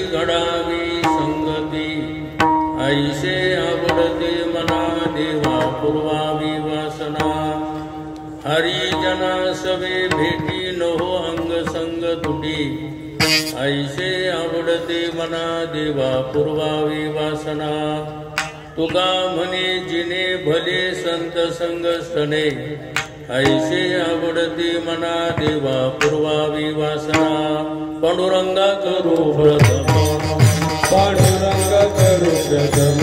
घडावी संगती ऐसे आवडते मना देवा पूर्वावी वासना हरिजना सवे भेटी नहो अंग संग तुटी ऐसे आवडते मना देवा पूर्वावी वासना तुका म्हणे जिने भले संत संग सणे ऐसे आवडते मना देवा पूर्वावी वासना पांडुरंगा करू प्रथम पांडुरंगा करू प्रथम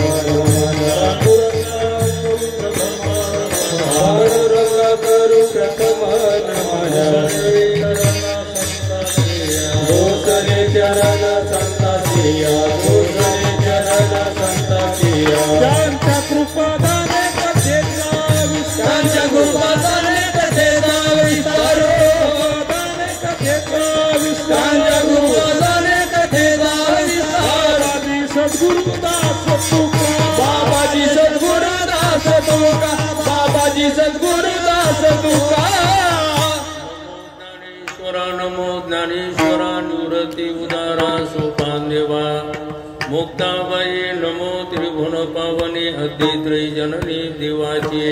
पांडुरंगा करू प्रथम गोसले चरण संतासिया गोसले चरण संतासिया त्यांच्या कृपादाने कथेचा त्यांच्या कृपादाने कथेचा विस्तार दाने कथेचा विस्तार कृपादाने कथेचा विस्तार सद्गुरुदास तुका बाबाजी सद्गुरुदास तुका बाबाजी सद्गुरुदास तुका नमो ज्ञानेश्वरा निवृत्ती उदारा सोपान देवा मुक्ताबाई नमो त्रिभुवन पावनी अद्वैत्रय जननी देवाची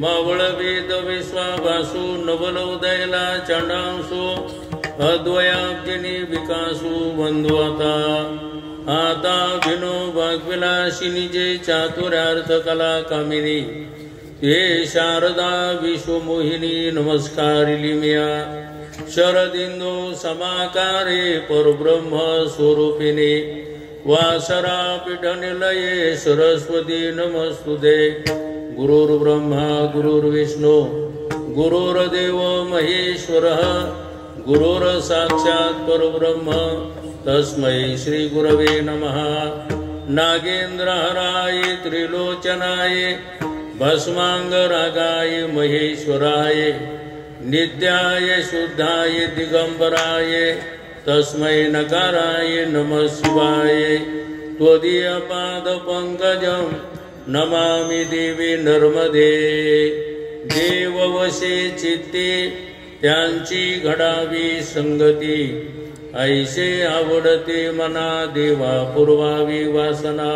मावळ वेद विश्वाभासू नवल उदयला चांडांसू अद्वयाब्जनी विकासू बंधू आता विनो वाग्विलासिनी जे चातुर्यार्थ कला कामिनी हे शारदा विश्वमोहिनी नमस्कारिली मिया शरदिंदो समाकारे परब्रह्म स्वरूपिणी वासरा पीठनिलये सरस्वती नमस्तुते गुरुर्ब्रह्मा गुरुर्विष्णू गुरुर्देव महेश्वरः गुरुर्साक्षात् परब्रह्म तस्मै श्री गुरवे नमः नागेंद्रहराय त्रिलोचनाय भस्मांगरागाय महेश्वराय नित्याय शुद्धाय दिगंबराय तस्मै नकाराय नमः शिवाय त्वदीय पाद पंकजं नमामि देवी नर्मदे देववशे चित्ते त्यांची घडावी संगती ऐसे आवडते मना देवा पूर्वावी वासना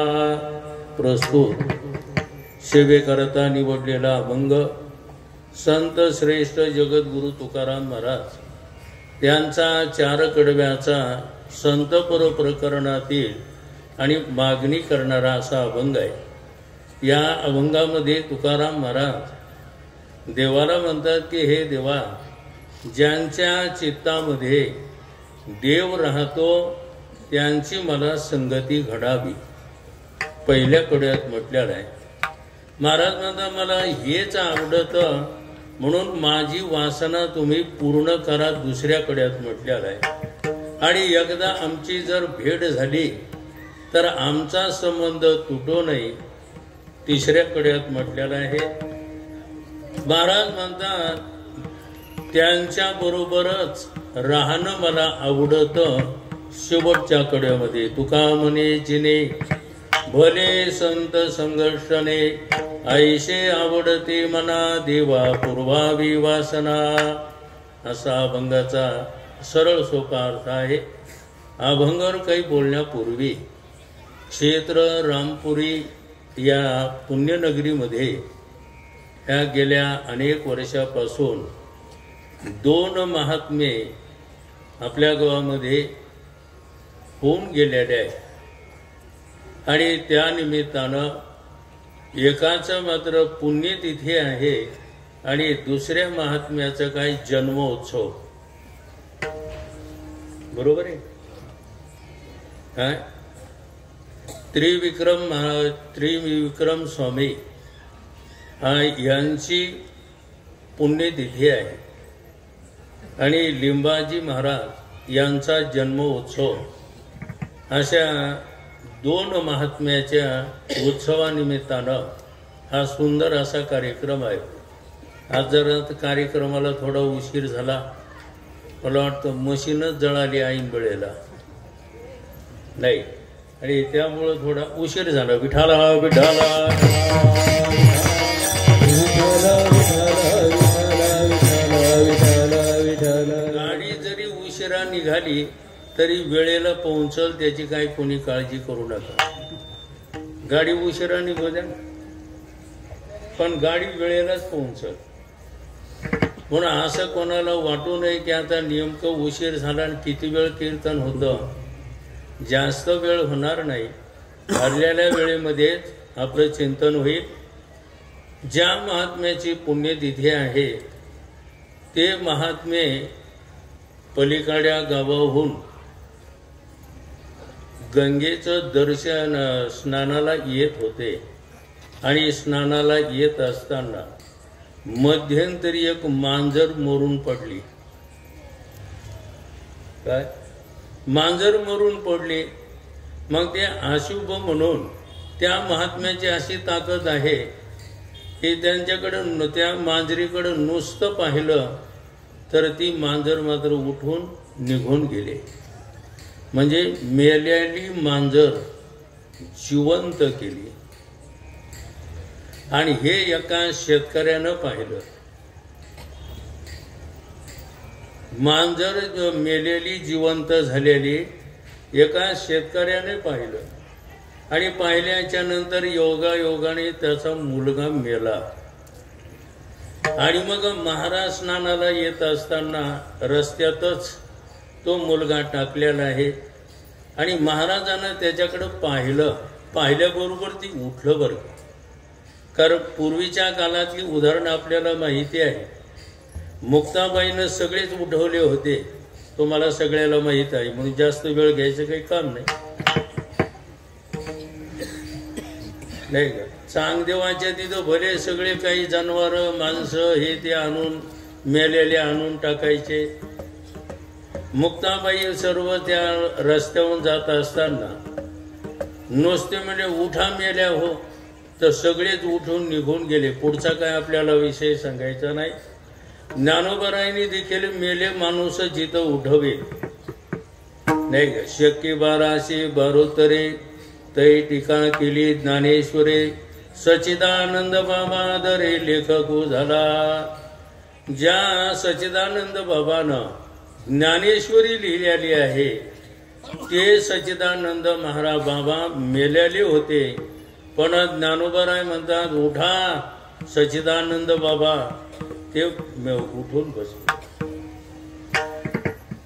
प्रस्तुत सेवेकरता निवडलेला अभंग संत श्रेष्ठ जगद्गुरु तुकाराम महाराज त्यांचा चार कडव्याचा संतपर प्रकरणातील आणि मागणी करणारा असा अभंग आहे। या अभंगामध्ये तुकाराम महाराज देवाला म्हणतात की हे देवा, ज्यांच्या चित्तामध्ये देव राहतो त्यांची मला संगती घडावी। पहिल्या कडव्यात म्हटलेलं आहे। महाराज म्हणतात मला हेच आवडतं म्हणून माझी वासना तुम्ही पूर्ण करा, दुसऱ्या कडव्यात म्हटलेलं आहे। आणि एकदा आमची जर भेट झाली तर आमचा संबंध तुटो नाही, तिसऱ्या कडव्यात म्हटलेलं आहे। महाराज म्हणतात त्यांच्या बरोबरच राहणं मला आवडतं। शेवटच्या कडव्यामध्ये तुका म्हणे जिने भले संत संघर्षणे ऐसे आवडते मना देवा पूर्वावी वासना, असा अभंगाचा सरळ सोपा अर्थ आहे। अभंगावर काही बोलण्यापूर्वी क्षेत्र रामपुरी या पुण्यनगरीमध्ये ह्या गेल्या अनेक वर्षापासून दोन महात्मे आपल्या गावामध्ये होऊन गेलेले आहेत आणि त्या निमित्तानं एकाचा मात्र पुण्यतिथी आहे आणि दुसऱ्या महात्म्याचा काही जन्मोत्सव, बरोबर आहे काय? त्रिविक्रम स्वामी यांची पुण्यतिथी आहे आणि लिंबाजी महाराज यांचा जन्मोत्सव, अशा दोन महात्म्याच्या उत्सवानिमित्तानं हा सुंदर असा कार्यक्रम आहे। आज जरा कार्यक्रमाला थोडा उशीर झाला, मला वाटतं मशीनच जळाली ऐन वेळेला नाही आणि त्यामुळे थोडा उशीर झाला। विठाला विठाला गाडी जरी उशिरा निघाली तरी वेळेला पोहोचल त्याची काही कोणी काळजी करू नका. गाडी उशिरा निघू द्या पण गाडी वेळेलाच पोहोचल. म्हणून असं कोणाला वाटू नये की आता नेमकं उशीर झाला आणि किती वेळ कीर्तन होतं. जास्त वेळ होणार नाही. ठरलेल्या वेळेमध्येच आपलं चिंतन होईल. ज्या महात्म्याची पुण्यतिथी आहे ते महात्मे पलीकडच्या गावाहून गंगेचं दर्शन स्नानाला येत होते आणि स्नानाला येत असताना मध्यंतरी एक मांजर मरून पडली. काय मांजर मरून पडली. मग ते अशुभ म्हणून त्या महात्म्याची अशी ताकद आहे की त्यांच्याकडे त्या मांजरीकडे नुसतं पाहिलं तर ती मांजर मात्र उठून निघून गेले. म्हणजे मेलेली मांजर जिवंत केली. आणि हे एका शेतकऱ्यानं पाहिलं. मांजर मेलेली जिवंत झालेली एका शेतकऱ्याने पाहिलं आणि पाहिल्याच्या नंतर योगायोगाने त्याचा मुलगा मेला. आणि मग महाराज स्नानाला येत असताना रस्त्यातच तो मुलगा टाकलेला आहे आणि महाराजांना त्याच्याकडे पाहिल्याबरोबर ती उठलं बरं. कारण पूर्वीच्या काळातली उदाहरणं आपल्याला माहिती आहे. मुक्ताबाईनं सगळेच उठवले होते, तुम्हाला सगळ्याला माहित आहे, म्हणून जास्त वेळ घ्यायचं काही काम नाही का. चांगदेवाच्या तिथं भले सगळे काही जनावर माणसं हे ते आणून मेलेले आणून टाकायचे. मुक्ताबाई सर्व त्या रस्त्यावरून जात असताना नुसते म्हणजे उठा मेल्या हो तर सगळेच उठून निघून गेले. पुढचा काय आपल्याला विषय सांगायचा नाही. ज्ञानोबरायांनी देखील मेले माणूस जिथं उठवे नाही का. शक्य 1212 तै टीका केली ज्ञानेश्वरे सच्चिदानंद बाबा दरे लेखक झाला. ज्या सच्चिदानंद बाबानं ज्ञानेश्वरी लिहिलेली आहे ते सच्चिदानंद महाराज बाबा मेलेले होते. पण ज्ञानोबराय म्हणतात उठा सच्चिदानंद बाबा, ते उठून बसले.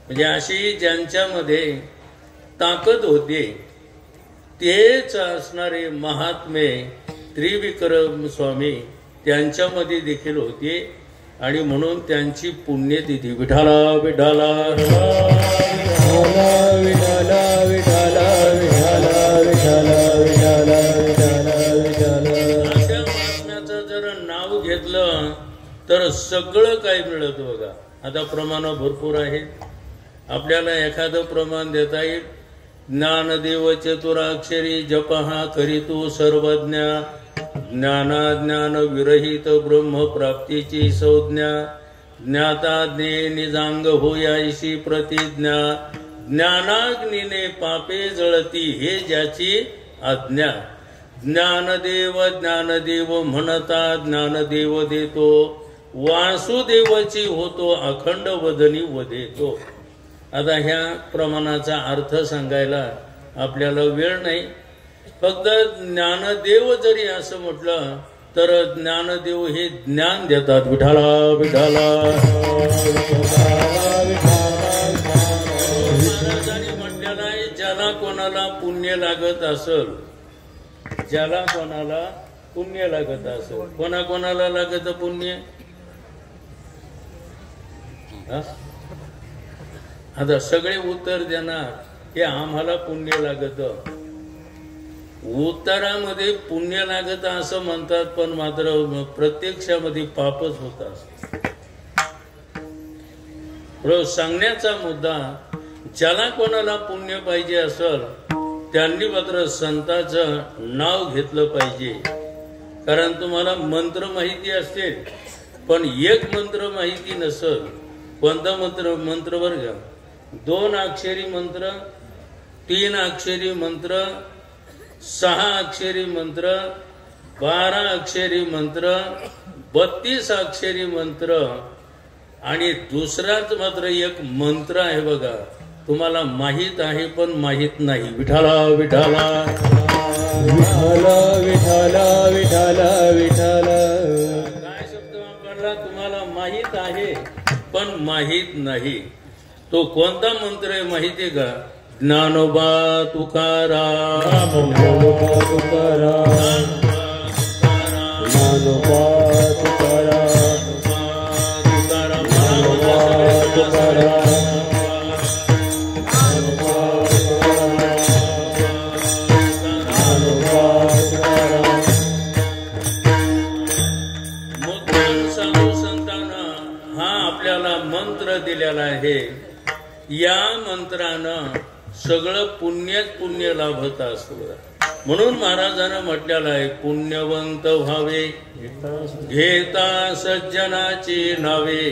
म्हणजे अशी ज्यांच्यामध्ये ताकद होते तेच असणारे महात्मे त्रिविक्रम स्वामी त्यांच्यामध्ये देखील होते. आणि म्हणून त्यांची पुण्यतिथी विठाला विठाला अशा महात्म्याचं जर नाव घेतलं तर सगळं काही मिळत बघा. आता प्रमाण भरपूर आहेत. आपल्याला एखादं प्रमाण देता येईल. ज्ञानदेव चतुराक्षरी जपहा करीतू सर्वज्ञ ज्ञानाज्ञान विरहित ब्रह्म प्राप्तीची संज्ञा ज्ञाता ज्ञे निजांग होयाशी प्रतिज्ञा ज्ञानाग्नीने पापे जळती हे ज्याची आज्ञा ज्ञानदेव म्हणता ज्ञानदेव देतो वासुदेवाची होतो अखंड वदनी वदेतो. आता ह्या प्रमाणाचा अर्थ सांगायला आपल्याला वेळ नाही. फक्त ज्ञानदेव जरी असं म्हटलं तर ज्ञानदेव हे ज्ञान देतात. विठाला विठाला महाराजांनी म्हटलेलं आहे ज्याला कोणाला पुण्य लागत असेल, ज्याला कोणाला पुण्य लागत असेल. कोणाकोणाला लागत पुण्य? आता सगळे उत्तर देणार हे आम्हाला पुण्य लागत. उत्तरामध्ये पुण्य लागत असं म्हणतात पण मात्र प्रत्यक्षामध्ये पापच होत असत. सांगण्याचा मुद्दा ज्याला कोणाला पुण्य पाहिजे असेल त्यांनी मात्र संतांचं नाव घेतलं पाहिजे. कारण तुम्हाला मंत्र माहिती असेल पण एक मंत्र माहिती नसेल. कोणता मंत्र बरं का? 2 अक्षरी मंत्र, 3 अक्षरी मंत्र, 6 अक्षरी मंत्र, 12 अक्षरी मंत्र, 32 अक्षरी मंत्र आणि दुसराच मात्र एक मंत्र आहे बघा तुम्हाला माहीत आहे पण माहीत नाही. विठाला विठाला विठाला विठाला विठाला विठाला. काय शब्द वापरला? तुम्हाला माहीत आहे पण माहीत नाही. तो कोणता मंत्र आहे माहिती आहे का? ज्ञानोबा तुकाराम, ज्ञानोबा तुकाराम, ज्ञानोबा तुकाराम, ज्ञानोबा तुकाराम. मंत्र दिलेला आहे. या मंत्रानं सगळं पुण्यच पुण्य लाभत असतं. म्हणून महाराजांना म्हटलेलं आहे, पुण्यवंत व्हावे घेता सज्जनाची नावे,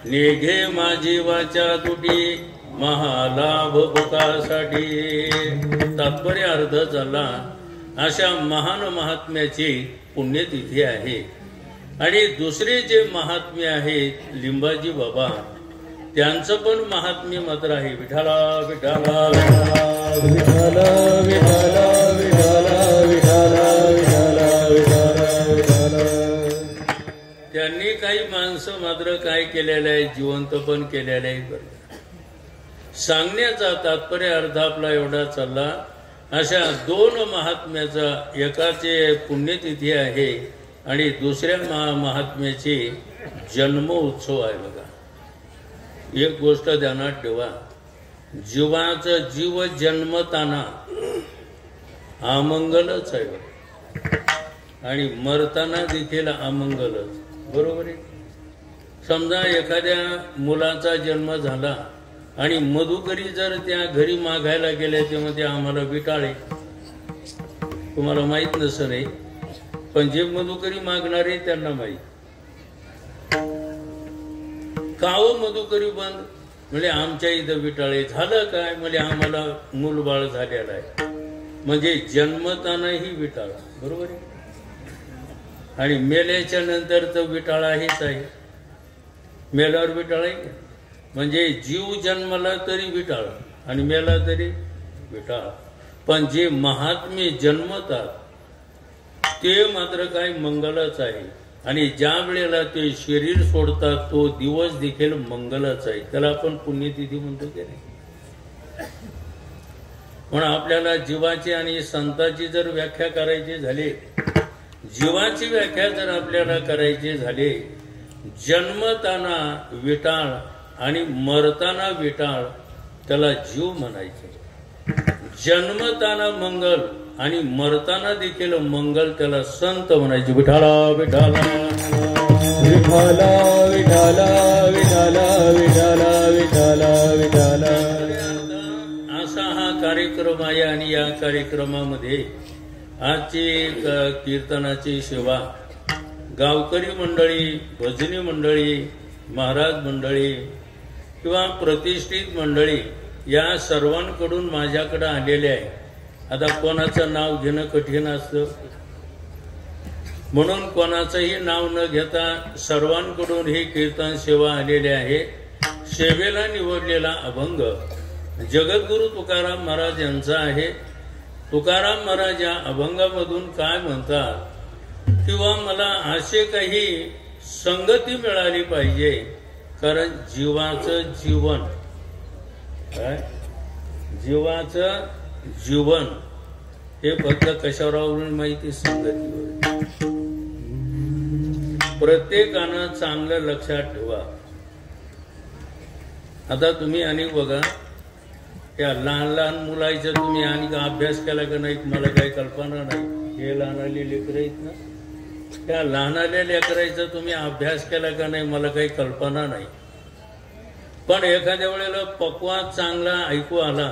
निघे माझी वाचा तुटी महालाभ भुकासाठी. तात्पर्य अर्थ झाला, अशा महान महात्म्याची पुण्यतिथी आहे. आणि दुसरे जे महात्म्य आहेत लिंबाजी बाबा, त्यांचं पण महात्म्य मात्र आहे. विठाला विठाला विठाला विठाला विठाला विठाला विठाला विठाला विठाला. त्यांनी काही माणसं मात्र काय केलेलं आहे, जिवंत पण केलेलं आहे. सांगण्याचा तात्पर्य अर्थ आपला एवढा चालला. अशा दोन महात्म्याचा, एकाचे पुण्यतिथी आहे आणि दुसऱ्या महात्म्याची जन्म उत्सव आहे. बघा, एक गोष्ट ध्यानात ठेवा, जीवाचा जीव जन्मताना अमंगलच आहे आणि मरताना देखील अमंगलच. बरोबर आहे. समजा एखाद्या मुलाचा जन्म झाला आणि मधुकरी जर त्या घरी मागायला गेले तेव्हा ते आम्हाला विटाळे. तुम्हाला माहित नसं नाही, पण जे मधुकरी मागणारे त्यांना माहित. काव मधुकरी बंद म्हणजे आमच्या इथं विटाळे. झालं काय? म्हणजे आम्हाला मूलबाळ झालेलं आहे. म्हणजे जन्मतानाही विटाळा. बरोबर आहे. आणि मेल्याच्या नंतर तर विटाळा हेच आहे. मेल्यावर विटाळा आहे. म्हणजे जीव जन्मला तरी विटाळा आणि मेला तरी विटाळा. पण जे महात्मे जन्मतात ते मात्र काय मंगलच आहे. आणि ज्या वेळेला ते शरीर सोडतात तो दिवस देखील मंगलच आहे. त्याला आपण पुण्यतिथी म्हणतो की नाही. म्हणून आपल्याला जीवाची आणि संताची जर व्याख्या करायची झाली, जीवाची व्याख्या जर आपल्याला करायची झाली, जन्मताना विटाळ आणि मरताना विटाळ, त्याला जीव म्हणायचे. जन्मताना मंगल आणि मरताना देखील मंगल, त्याला संत म्हणायचे. विठाला विठाला विठाला विठाला विठाला विठाला विठाला विठाला. असा हा कार्यक्रम आहे. आणि या कार्यक्रमामध्ये आजची कीर्तनाची सेवा गावकरी मंडळी, भजनी मंडळी, महाराज मंडळी किंवा प्रतिष्ठित मंडळी या सर्वांकडून माझ्याकडे आलेले आहे. आता कोणाचं नाव घेणं कठीण असतं, म्हणून कोणाचंही नाव न घेता सर्वांकडून ही कीर्तन सेवा आलेली आहे. सेवेला निवडलेला अभंग जगद्गुरु तुकाराम महाराज यांचा आहे. तुकाराम महाराज या अभंगामधून काय म्हणतात, किंवा मला असे काही संगती मिळाली पाहिजे, कारण जीवाचं जीवन काय, जीवाचं जीवन हे फक्त कशावर अवलंबून माहिती, संगतीवर. प्रत्येकानं चांगलं लक्षात ठेवा. आता तुम्ही अनेक बघा, त्या लहान लहान मुलांचा तुम्ही आणि अभ्यास केला का नाही मला काही कल्पना नाही. हे लहानाले लेकरं आहेत ना, त्या लहानाल्या लेकरांचा तुम्ही अभ्यास केला का नाही मला काही कल्पना नाही. पण एखाद्या वेळेला पक्वात चांगला ऐकू आला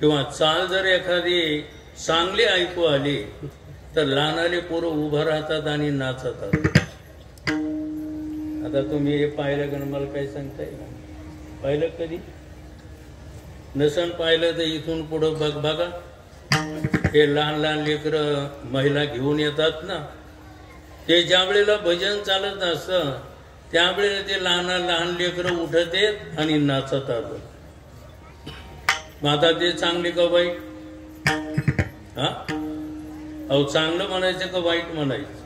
किंवा चाल जर एखादी चांगली ऐकू आली तर लहानाले पोरं उभं राहतात आणि नाचतात. आता तुम्ही हे पाहिलं का मला काही सांगता येईल? पाहिलं कधी? नसन पाहिलं तर इथून पुढं बघा, हे लहान लहान लेकरं महिला घेऊन येतात ना, ते ज्या वेळेला भजन चालत असतं त्यावेळेला ते लहान लहान लेकरं उठत येत आणि नाचतात. मग आता ते चांगले का वाईट? हा, अहो चांगलं म्हणायचं का वाईट म्हणायचं?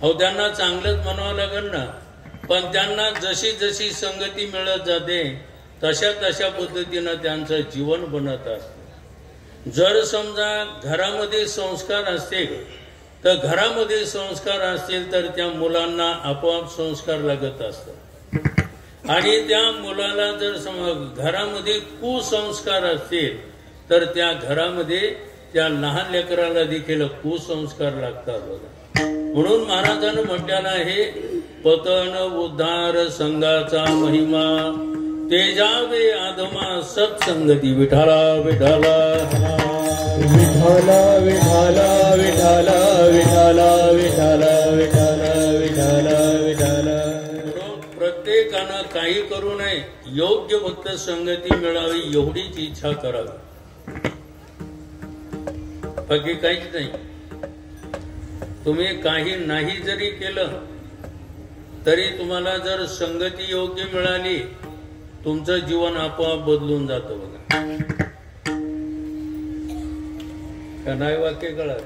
अहो त्यांना चांगलंच म्हणावं लागेल ना, पण त्यांना जशी जशी संगती मिळत जाते तशा तशा पद्धतीनं त्यांचं जीवन बनत असतं. जर समजा घरामध्ये संस्कार असतील तर घरामध्ये संस्कार असतील तर त्या मुलांना आपोआप संस्कार लागत असतात. आणि त्या मुलाला जर घरामध्ये कुसंस्कार असतील तर त्या घरामध्ये त्या लहान लेकराला देखील कुसंस्कार लागतात बघा. म्हणून महाराजांनी म्हटलेलं आहे, पतन उद्धार संघाचा महिमा तेजावे आधमा सत्संगती. विठाला विठाला विठाला विठाला विठाला विठाला विठाला विठाला विठाला विठाला. प्रत्येकानं काही करू नये, योग्य भक्त संगती मिळावी एवढीच इच्छा करावी, बाकी काहीच नाही. तुम्ही काही नाही जरी केलं तरी तुम्हाला जर संगती योग्य मिळाली तुमचं जीवन आपोआप बदलून जातं बघा. का नाही वाक्य कळलं?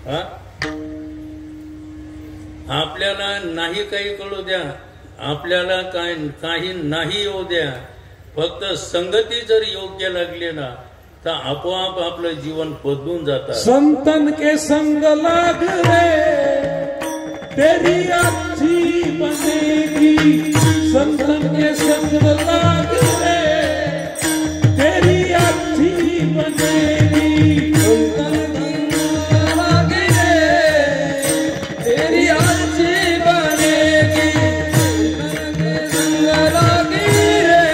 हा, आपल्याला नाही काही कळू द्या, आपल्याला काही नाही येऊ द्या, फक्त संगती जर योग्य लागली ना तर आपोआप आपलं जीवन बदलून जातं. संतन के संग लाग रे तेरी अच्छी बनेगी, संतन के संग लाग रे तेरी अच्छी बनेगी, संतन लाग रे तेरी अच्छी बनेगी, संग लाग रे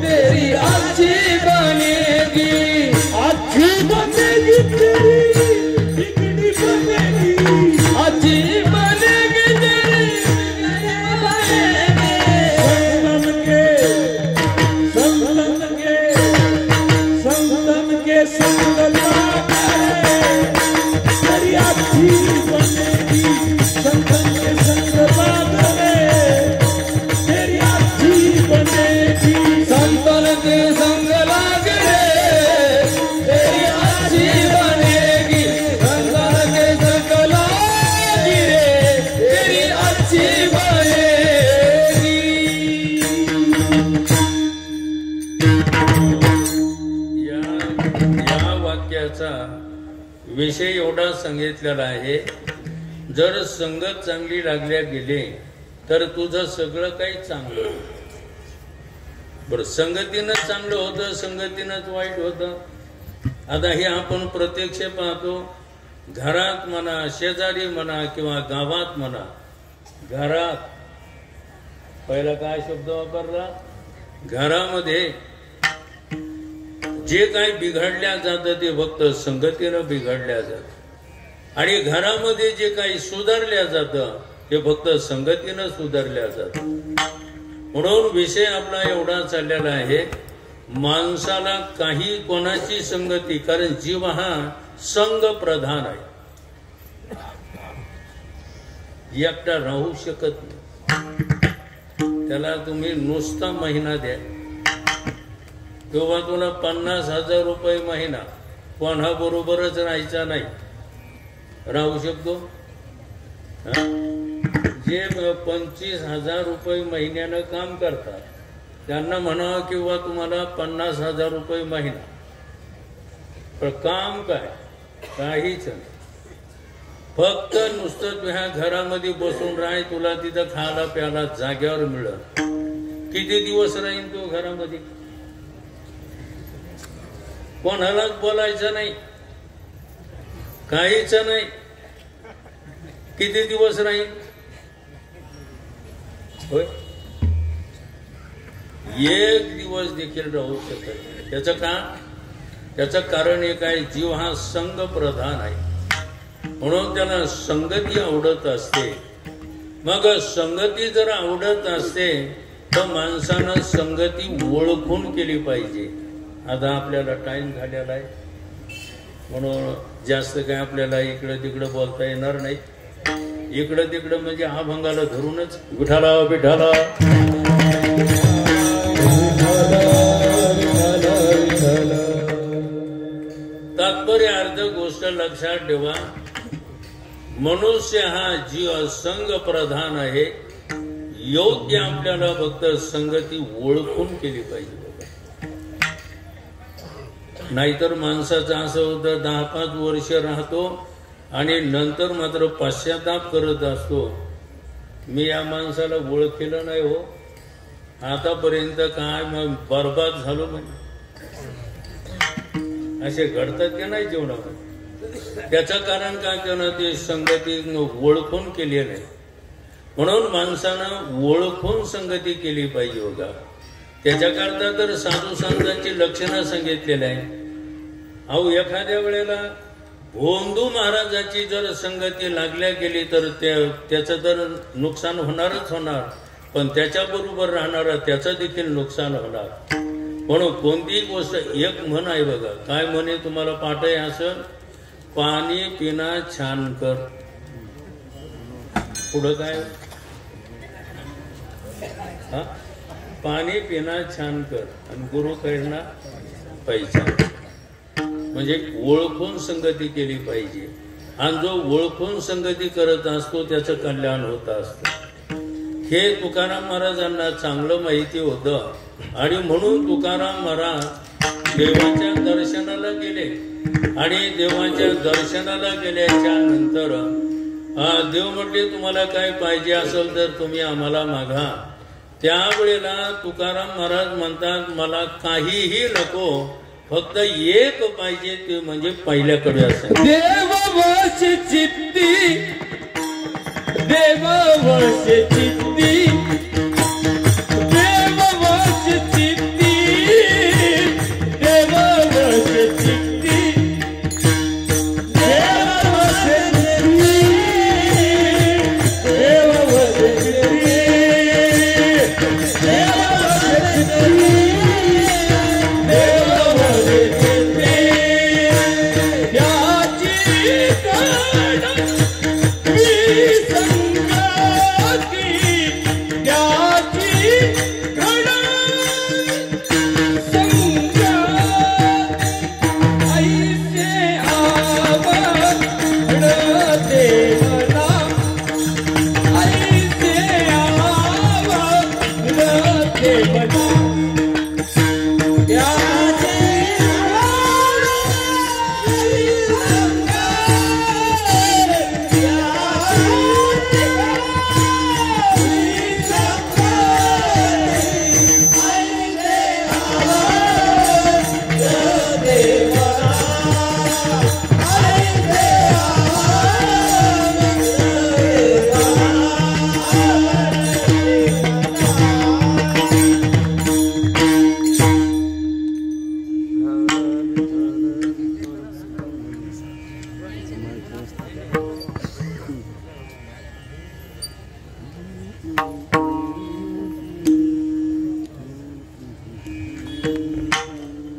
तेरी अच्छी बनेगी, अच्छी बनेगी तेरी बिगड़ी बनेगी, अच्छी बनेगी तेरी संतन के संग लाग रे तेरी अच्छी बनेगी, संतन के संग लाग रे तेरी अच्छी बनेगी, संतन के संग लाग रे तेरी अच्छी बनेगी, संतन के संग लाग रे तेरी अच्छी बनेगी. या वाक्याचा विषय एवढा सांगितलेला आहे, जर संगत चांगली लागल्या गेली तर तुझं सगळं काही चांगलं. बरं, संगतीनं चांगलं होतं, संगतीनंच वाईट होतं. आता हे आपण प्रत्यक्ष पाहतो, घरात म्हणा, शेजारी म्हणा किंवा गावात म्हणा. घरात पहिला काय शब्द वापरला? घरामध्ये जे काही बिघडल्या जातं ते फक्त संगतीनं बिघडल्या जातं, आणि घरामध्ये जे काही सुधारल्या जातं ते फक्त संगतीनं सुधारल्या जातं. म्हणून विषय आपला एवढा चाललेला आहे, माणसाला काही कोणाची संगती, कारण जीव हा संग प्रधान आहे, एकटा राहू शकत नाही. त्याला तुम्ही नुसता महिना द्या किंवा तुला 50,000 रुपये महिना, कोणाबरोबरच राहायचा नाही, राहू शकतो? जे 25,000 रुपये महिन्यानं काम करतात त्यांना म्हणावं किंवा तुम्हाला 50,000 रुपये महिना, पण काम काय? काहीच नाही. फक्त नुसतं तुझ्या घरामध्ये बसून राह, तुला तिथं खायला प्यायला जाग्यावर मिळत. किती दिवस राहील तू घरामध्ये? कोणालाच बोलायचं नाही, काहीच नाही. किती दिवस राहील? होय, एक दिवस देखील राहू शकत नाही. त्याचं का? त्याचं कारण एक आहे, जीव हा संग प्रधान आहे, म्हणून त्याला संगती आवडत असते. मग संगती जर आवडत असते तर माणसानं संगती ओळखून केली पाहिजे. आता आपल्याला टाइम झालेला आहे, म्हणून जास्त काय आपल्याला इकडं तिकडं बोलता येणार नाही. इकडं तिकडं म्हणजे अभंगाला धरूनच विठाला विठाला गोष्ट लक्षात ठेवा, मनुष्य हा जीव संघ प्रधान आहे. योग्य आपल्याला फक्त संगती ओळखून केली पाहिजे. नाहीतर माणसाचं असं होतं, 10-5 वर्ष राहतो आणि नंतर मात्र पश्चाताप करत असतो, मी या माणसाला ओळखलं नाही हो, आतापर्यंत काय मग बर्बाद झालो. म्हणजे असे घडतात की नाही जीवनामध्ये. त्याचं कारण काय, त्यानं ते संगती ओळखून केली नाही. म्हणून माणसानं ओळखून संगती केली पाहिजे होता. त्याच्याकरता तर साधू संतांची लक्षणं सांगितलेलं आहे. अहो, एखाद्या वेळेला भोंदू महाराजाची जर संगती लागल्या गेली तर त्याचं तर नुकसान होणारच होणार, पण त्याच्याबरोबर राहणारा त्याचं देखील नुकसान होणार. म्हणून कोणतीही गोष्ट, एक म्हण आहे बघा, काय म्हणे तुम्हाला पाठ आहे असं, पाणी पिना छान कर. पुढं काय, हा, पाणी पिना छान कर आणि गुरु करणा पैसा. म्हणजे ओळखून संगती केली पाहिजे. आणि जो ओळखून संगती करत असतो त्याचं कल्याण होत असतं. हे तुकाराम महाराजांना चांगलं माहिती होतं. आणि म्हणून तुकाराम महाराज देवाच्या दर्शनाला गेले. आणि देवाच्या दर्शनाला गेल्याच्या नंतर देव म्हटले, तुम्हाला काय पाहिजे असेल तर तुम्ही आम्हाला मागा. त्यावेळेला तुकाराम महाराज म्हणतात, मला काहीही नको, फक्त एक पाहिजे, ते म्हणजे पहिल्याकडे असेल. देववश चित्ती, देववश चित्ती, देववश चित्ती, देववश चित्ती, देववश चित्ती, देववश चित्ती,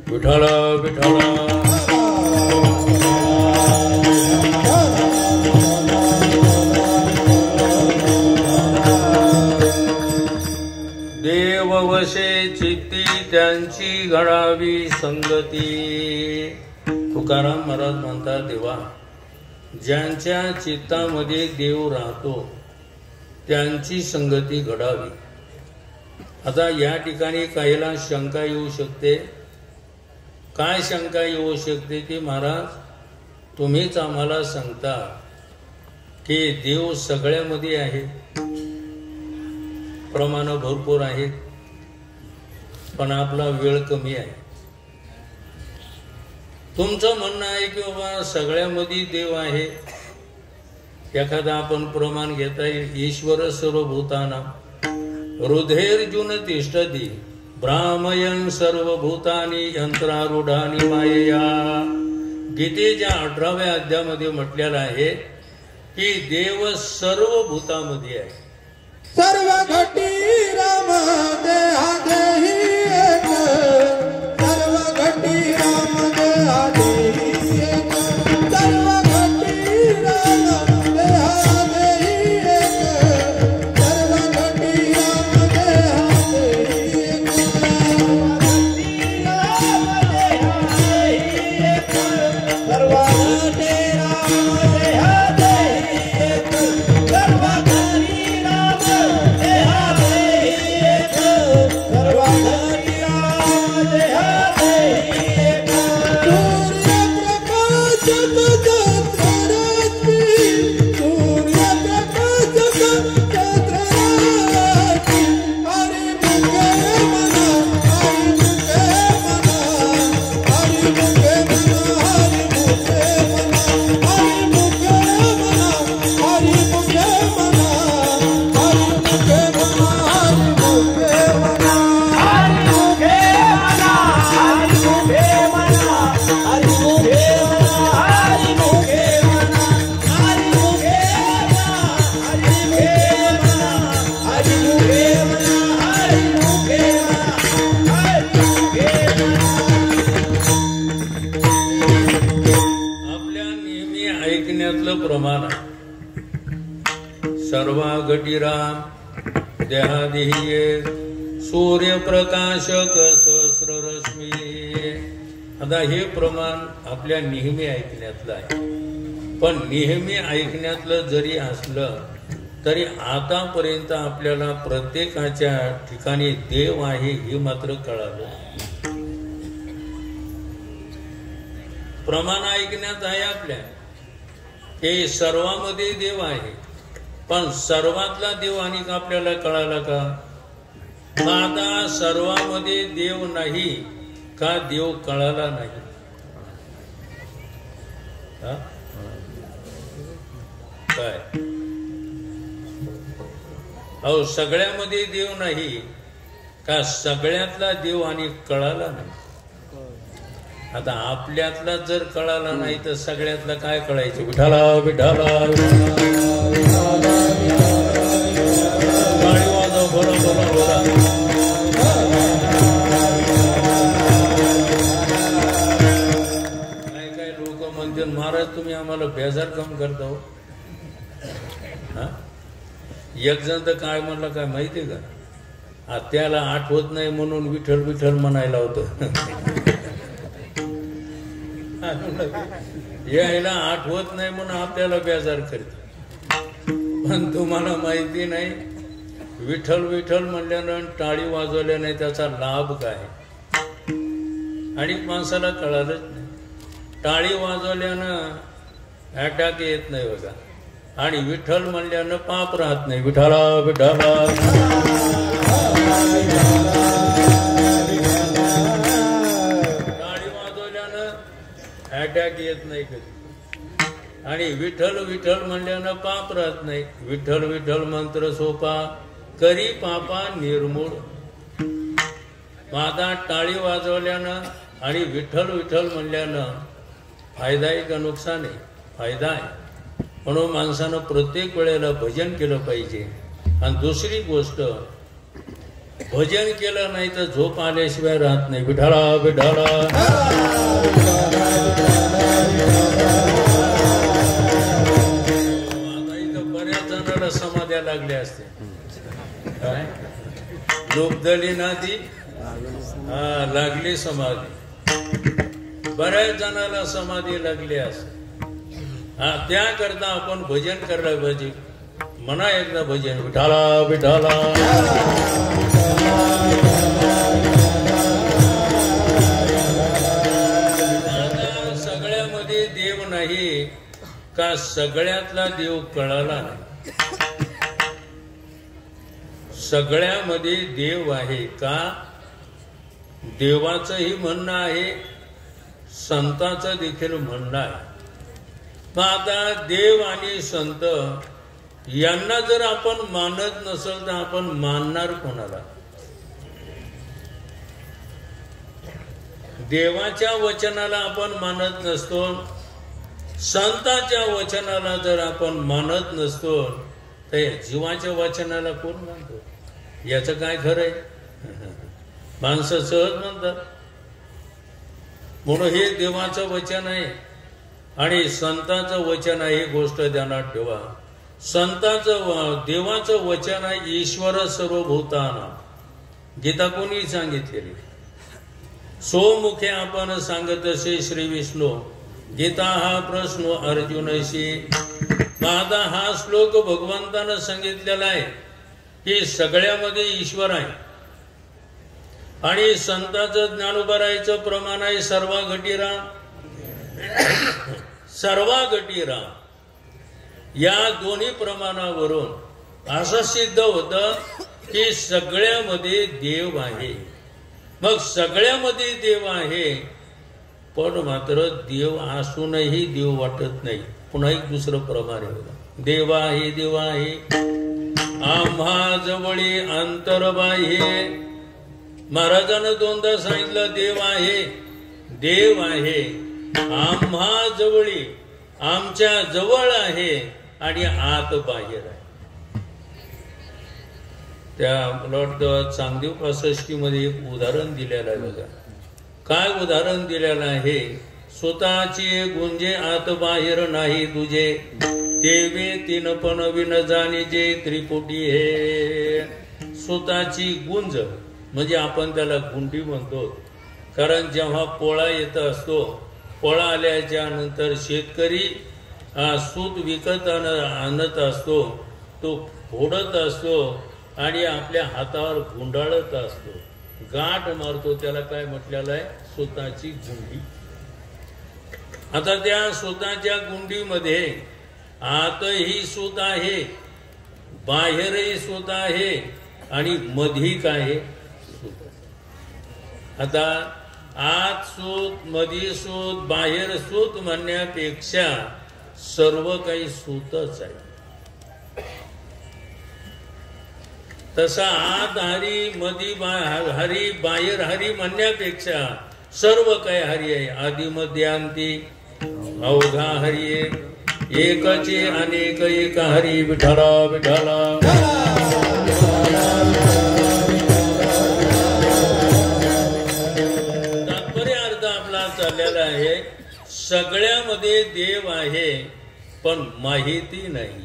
विठ्ठला विठ्ठला. देववशे चित्ती त्यांची घडावी संगती. तुकाराम महाराज म्हणतात, देवा ज्यांच्या चित्तामध्ये देव राहतो त्यांची संगती घडावी. आता या ठिकाणी काहीला शंका येऊ शकते. काय शंका येऊ शकते की महाराज तुम्हीच आम्हाला सांगता की देव सगळ्यामध्ये आहे, प्रमाण भरपूर आहेत, पण आपला वेळ कमी आहे. तुमचं म्हणणं आहे की बाबा सगळ्यामध्ये देव आहे. एखादा आपण प्रमाण घेता येईल, ईश्वर सर्वभूतानां हृदयेर्जुन तिष्ठति भ्रामयन् सर्वभूतानि यंत्रारूढानि मायया. गीतेच्या 18व्या अध्यायामध्ये म्हटलेलं आहे की देव सर्व भूतामध्ये आहे. सर्व घटी राम देहा देही एक, सर्व घटी राम देहा देही एक, सर्व घटी राम देहा देही एक, सर्व घटी राम देहा देही एक, सर्व घटी प्रमाण आहे. सर्वा घटीराम देहादेही सूर्यप्रकाशक सहस्ररश्मी. आता हे प्रमाण आपल्या नेहमी ऐकण्यातलं आहे, पण नेहमी ऐकण्यातलं जरी असलं तरी आतापर्यंत आपल्याला प्रत्येकाच्या ठिकाणी देव आहे हे मात्र कळालं. प्रमाण ऐकण्यात आहे आपल्या हे सर्वांमध्ये देव आहे, पण सर्वातला देव आणि आपल्याला कळाला का? आता सर्वांमध्ये देव नाही का देव कळाला नाही? काय अहो सगळ्यामध्ये देव नाही का सगळ्यातला देव आणि कळाला नाही? आता आपल्यातला जर कळाला नाही तर सगळ्यातला काय कळायचं? विठाला विठाला काय लोक म्हणतील महाराज तुम्ही आम्हाला बेजार काम करता हो. एक जण तर काय म्हणलं काय माहितीये का? त्याला आठवत नाही म्हणून विठ्ठल विठ्ठल म्हणायला होतं. यायला आठवत नाही म्हणून आपल्याला बेजार करते. पण तुम्हाला माहिती नाही विठ्ठल विठ्ठल म्हणल्यानं टाळी वाजवल्याने त्याचा लाभ काय आणि माणसाला कळालंच नाही. टाळी वाजवल्यानं अटॅक येत नाही बघा, आणि विठ्ठल म्हणल्यानं पाप राहत नाही. विठाला विठाला टाळी वाजवल्यानं अटॅक येत नाही कधी, आणि विठ्ठल विठ्ठल म्हणल्यानं पाप राहत नाही. विठ्ठल विठ्ठल मंत्र सोपा करी पापा निर्मूळ. माझा टाळी वाजवल्यानं आणि विठ्ठल विठ्ठल म्हणल्यानं फायदा आहे का नुकसान आहे? फायदा आहे. म्हणून माणसानं प्रत्येक वेळेला भजन केलं पाहिजे. आणि दुसरी गोष्ट भजन केलं नाही तर झोप आल्याशिवाय राहत नाही. विठाला विठाला बऱ्याच जणांना समाध्या लागल्या असते. काय लोकदली नादी लागली समाधी. बऱ्याच जणांना समाधी लागली असते. त्याकरता आपण भजन करायला पाहिजे. म्हणा एकदा भजन विठाला विठाला. सगळ्यामध्ये देव नाही का सगळ्यातला देव कळाला नाही? सगळ्यामध्ये देव आहे का? देवाचंही म्हणणं आहे, संतांचं देखील म्हणणं आहे. मग आता देव आणि संत यांना जर आपण मानत नसेल तर आपण मानणार कोणाला? देवाच्या वचनाला आपण मानत नसतो, संतांच्या वचनाला जर आपण मानत नसतो तर जीवाच्या वचनाला कोण मानतो? याचं काय खरंय? माणसं सहज म्हणतात. म्हणून हे देवाचं वचन आहे आणि संतांचं वचन आहे, ही गोष्ट ध्यानात ठेवा. संतांचं देवाचं वचन आहे ईश्वर सर्वभूताना. गीता कोणी सांगितलेली? सोमुखे आपण सांगत असे श्री विष्णू. गीता हा प्रश्न अर्जुनशी. माझा हा श्लोक भगवंतानं सांगितलेला आहे की सगळ्यामध्ये ईश्वर आहे. आणि संतांचं ज्ञानोबरायचं प्रमाण आहे सर्वा घटीराम. सर्वा घटीराम या दोन्ही प्रमाणावरून असं सिद्ध होतं की सगळ्यामध्ये देव आहे. मग सगळ्यामध्ये देव आहे, पण मात्र देव असूनही देव वाटत नाही. पुन्हा एक दुसरं प्रमाण आहे. देव आहे देव आहे आम्हा जवळी अंतर्बाह्य. महाराजांना दोनदा सांगितलं देव आहे देव आहे आम्हा जवळी, आमच्या जवळ आहे आणि आत बाहेर आहे. त्या मला वाटतं चांगदेव 65 मध्ये एक उदाहरण दिलेलं आहे बघा. काय उदाहरण दिलेलं आहे? स्वतःचे गुंजे आत बाहेर नाही तुझे, देवे तीन पण विन जाणी जे त्रिपुटी हे. सुताची गुंज म्हणजे आपण त्याला गुंडी म्हणतो. कारण जेव्हा पोळा येत असतो, पोळा आल्याच्या नंतर शेतकरी सूत विकत आणत असतो, तो फोडत असतो आणि आपल्या हातावर गुंडाळत असतो, गाठ मारतो. त्याला काय म्हटलेलं आहे? सुताची गुंडी. आता त्या सुताच्या गुंडीमध्ये आतही सूत आहे, बाहेरही सूत आहे आणि मधी काय आहे? सूत. आता आत सूत, मधी सूत, बाहेर सूत म्हणण्यापेक्षा सर्व काही सूतच आहे. तसा आत हरी, मधी हरी, बाहेर हरी म्हणण्यापेक्षा सर्व काही हरी आहे. आदि मध्य अंती अवघा हरी एकचे अनेक एक हरी विठला विठला. तात्पर्य अर्थ आपला चाललेला आहे, सगळ्यामध्ये देव आहे पण माहिती नाही.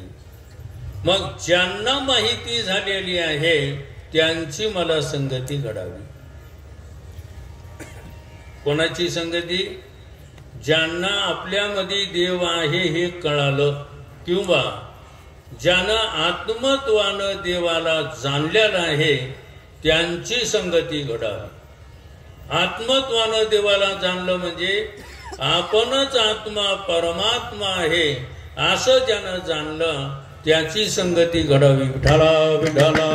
मग ज्यांना माहिती झालेली आहे त्यांची मला संगती घडावी. कोणाची संगती? ज्यांना आपल्यामध्ये देव आहे हे कळालं, किंवा ज्यानं आत्मत्वानं देवाला जाणलेलं आहे त्यांची संगती घडावी. आत्मत्वानं देवाला जाणलं म्हणजे आपणच आत्मा परमात्मा आहे असं ज्यानं जाणलं त्याची संगती घडावी. विठला विठला.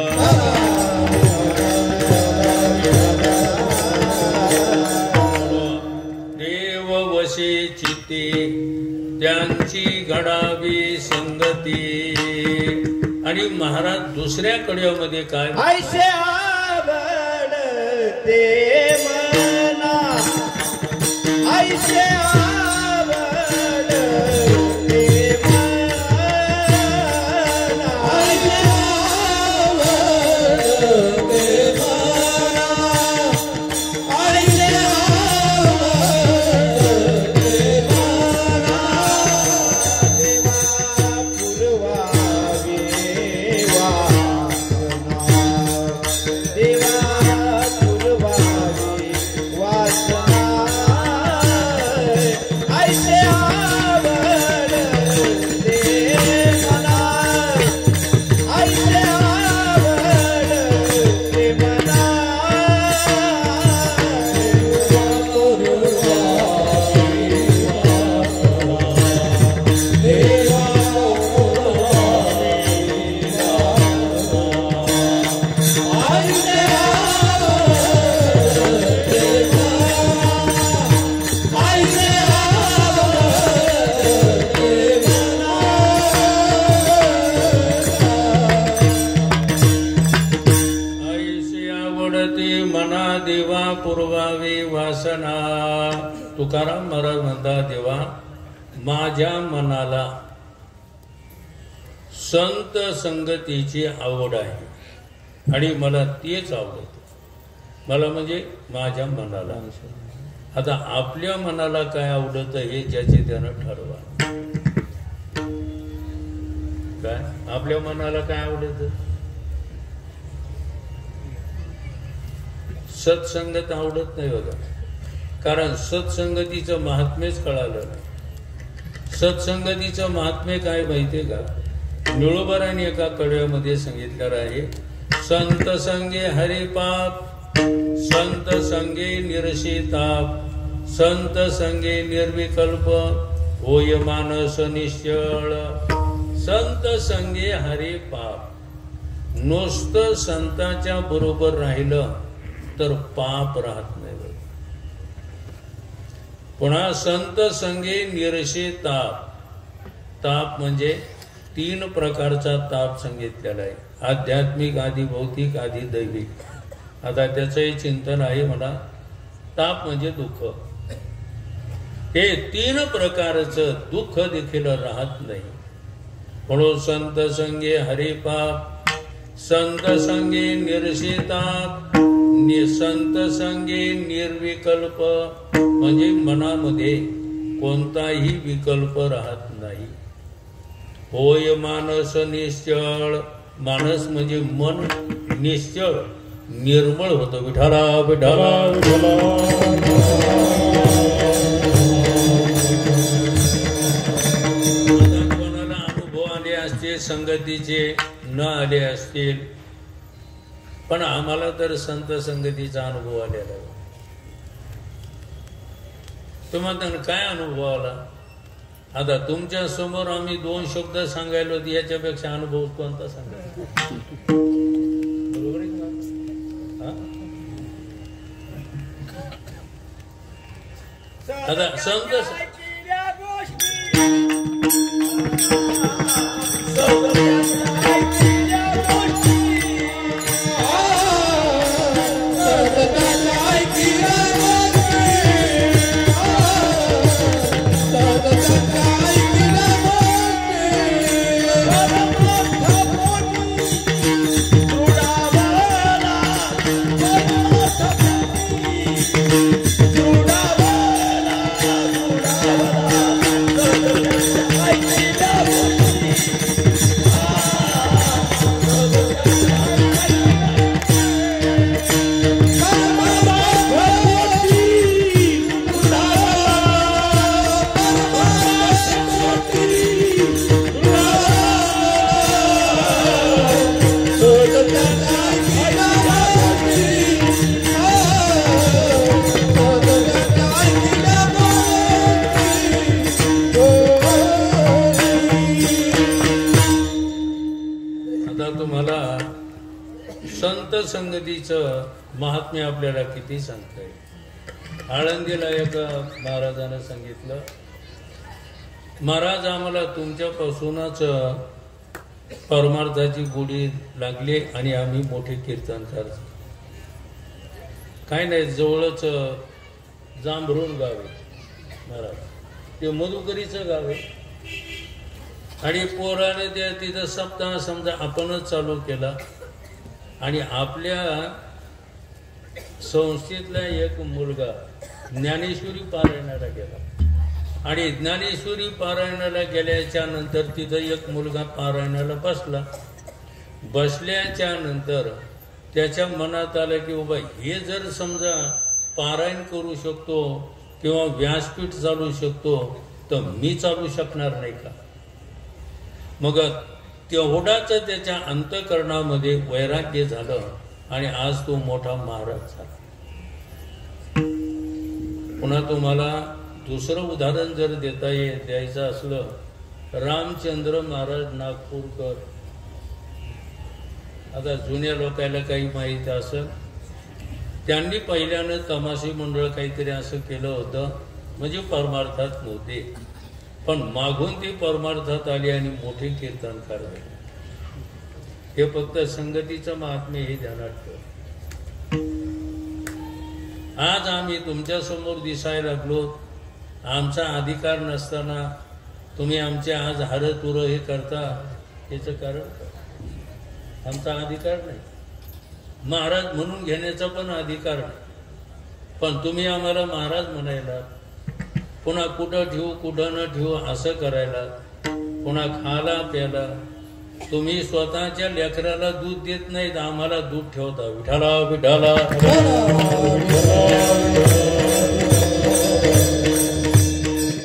देव वशी चित्ती त्यांची घडावी संगती. आणि महाराज दुसऱ्या कड्यामध्ये काय? ऐसे आवडते मना, ऐसे तुकाराम महाराज म्हणतात, देवा माझ्या मनाला संत संगतीची आवड आहे आणि मला तेच आवडतं. मला म्हणजे माझ्या मनाला. आता आपल्या मनाला काय आवडतं हे ज्याचे त्यानं ठरवा. काय आपल्या मनाला काय आवडतं? सत्संगत आवडत नाही बघा. कारण सत्संगतीचं महात्म्यच कळालं नाही. सत्संगतीचं महात्म्य काय माहितीये का? निळोबाराने एका कडव्यामध्ये सांगितलेलं आहे, संत संगे हरिपाप, संत संगे निरशिताप, संत संगे निर्विकल्प, होय मानस निश्चळ. संत संगे हरिपाप. नुसतं संतांच्या बरोबर राहिलं तर पाप राहत नाही. पुन्हा संत संगे निरशे ताप. ताप म्हणजे 3 प्रकारचा ताप सांगितलेला आहे, आध्यात्मिक, आधी भौतिक, आधी दैविक. आता त्याचंही चिंतन आहे मला. ताप म्हणजे दुःख. हे 3 प्रकारचं दुःख देखील राहत नाही. म्हणून संत संगे हरिपाप, संत संगे निर्शिताप, संत संगे निर्विकल्प म्हणजे मनामध्ये कोणताही विकल्प राहत नाही. होय मानस निश्चळ. मानस म्हणजे मन निश्चळ निर्मळ होतं. विठाला विठाला विठाला. कोणाला अनुभव आले असतील संगतीचे, न आले असतील, पण आम्हाला तर संत संगतीचा अनुभव आलेला आहे. तुम्हाला काय अनुभव आला? आता तुमच्या समोर आम्ही 2 शब्द सांगायला होते, याच्यापेक्षा अनुभव कोणता सांगायला? बरोबर आहे का? आता संत संगतीचं महात्म्य आपल्याला किती सांगता येईल. आळंदीला एका महाराजानं सांगितलं, महाराज आम्हाला तुमच्यापासूनच परमार्थाची गोडी लागली आणि आम्ही मोठे कीर्तनकार. काय नाही, जवळच जांभरून गाव आहे महाराज, ते मधुकरीचं गाव आहे. आणि पोराने त्या तिथं सप्ताह समजा आपणच चालू केला. आणि आपल्या संस्थेतला एक मुलगा ज्ञानेश्वरी पारायणाला गेला. आणि ज्ञानेश्वरी पारायणाला गेल्याच्या नंतर तिथं एक मुलगा पारायणाला बसला. बसल्याच्या नंतर त्याच्या मनात आलं की बाबा हे जर समजा पारायण करू शकतो किंवा व्यासपीठ चालू शकतो तर मी चालू शकणार नाही का? मग तेवढाच त्याच्या अंतःकरणामध्ये वैराग्य झालं आणि आज तो मोठा महाराज झाला. पुन्हा तुम्हाला दुसरं उदाहरण जर द्यायचं असलं, रामचंद्र महाराज नागपूरकर. आता जुन्या लोकांना काही माहिती असेल, त्यांनी पहिल्यानं तमाशी मंडळ काहीतरी असं केलं होतं, म्हणजे परमार्थात नव्हते, पण मागून ती परमार्थात आली आणि मोठे कीर्तनकार झाले. हे फक्त संगतीचं महात्म्य हे ध्यानात ठेव. आज आम्ही तुमच्या समोर दिसायला लागलो, आमचा अधिकार नसताना तुम्ही आमचे आज हारतुर हे करता, याचं कारण काय? आमचा अधिकार नाही. महाराज म्हणून घेण्याचा पण अधिकार नाही, पण तुम्ही आम्हाला महाराज म्हणायला, पुन्हा कुठं ठेवू कुठं न ठेवू असं करायला, पुन्हा खायला प्यायला. तुम्ही स्वतःच्या लेकराला दूध देत नाहीत, आम्हाला दूध ठेवता. विठाला विठाला.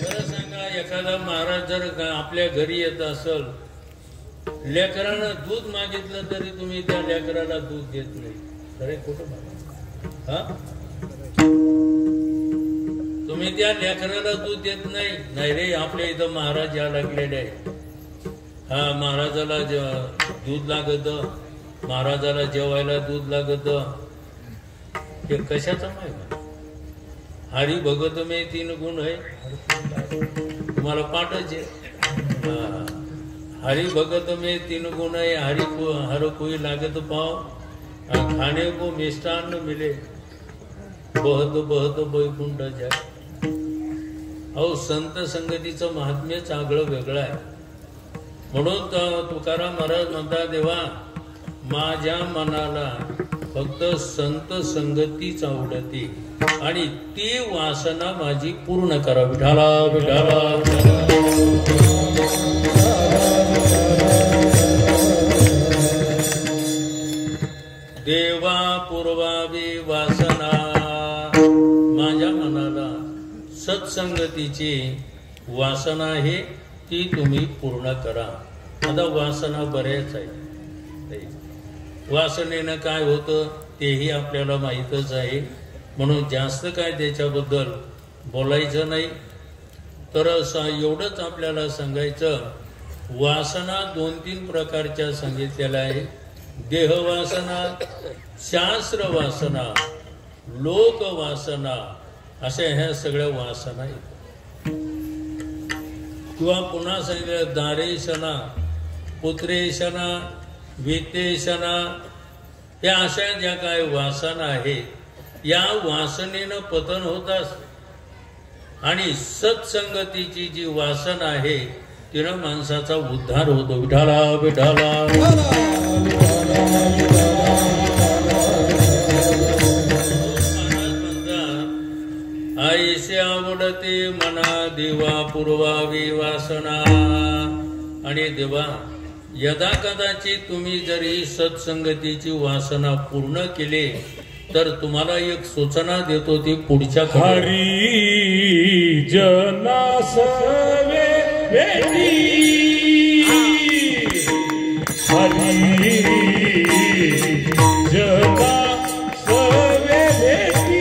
खरं सांगा, एखादा महाराज जर आपल्या घरी येत असेल, लेकरानं दूध मागितलं तरी तुम्ही त्या लेकराला दूध देत नाही. खरे कुठं हा? तुम्ही त्या लेकराला दूध देत नाही. नाही रे, आपल्या इथं महाराज या लागलेले आहे, हा महाराजाला दूध लागत, महाराजाला जेवायला दूध लागत. हे कशाचं माहिती? हरी भगत मे 3 गुण आहे, तुम्हाला पाठच आहे. हरी भगत में 3 गुण है, हर कोई लागत पाओ, खाने को मिष्टान्न मिले, बहत बहत बैकुंठ जाय. अहो, संत संगतीचं महात्म्य चांगलं वेगळं आहे. म्हणून तुकाराम महाराज म्हणतात, देवा माझ्या मनाला फक्त संत संगतीच आवडते आणि ती वासना माझी पूर्ण करा. विठाला विठाला देवा पूर्वावी वासना. माझ्या मनाला सत्संगतीची वासना आहे ती तुम्ही पूर्ण करा. आता वासना बऱ्याच आहे. वासनेनं काय होतं तेही आपल्याला माहीतच आहे, म्हणून जास्त काय त्याच्याबद्दल बोलायचं नाही. तर एवढंच आपल्याला सांगायचं, वासना 2-3 प्रकारच्या सांगितलेल्या आहे. देहवासना, शास्त्र वासना, लोकवासना, अशा ह्या सगळ्या वासना आहेत. किंवा पुन्हा सांगितलं दारेशना, पुत्रेशना, वित्तेशना, या अशा ज्या काय वासना आहेत, या वासनेनं पतन होत असते. आणि सत्संगतीची जी वासना आहे तिनं माणसाचा उद्धार होतो. विठाला विठाला आईसे आवडते मना देवा पूर्वावी वासना. आणि देवा, यदा कदाचित तुम्ही जरी सत्संगतीची वासना पूर्ण केले तर तुम्हाला एक सूचना देतो, ती पुढच्या हरी जना सवे भेटी, हरी जना सवे भेटी,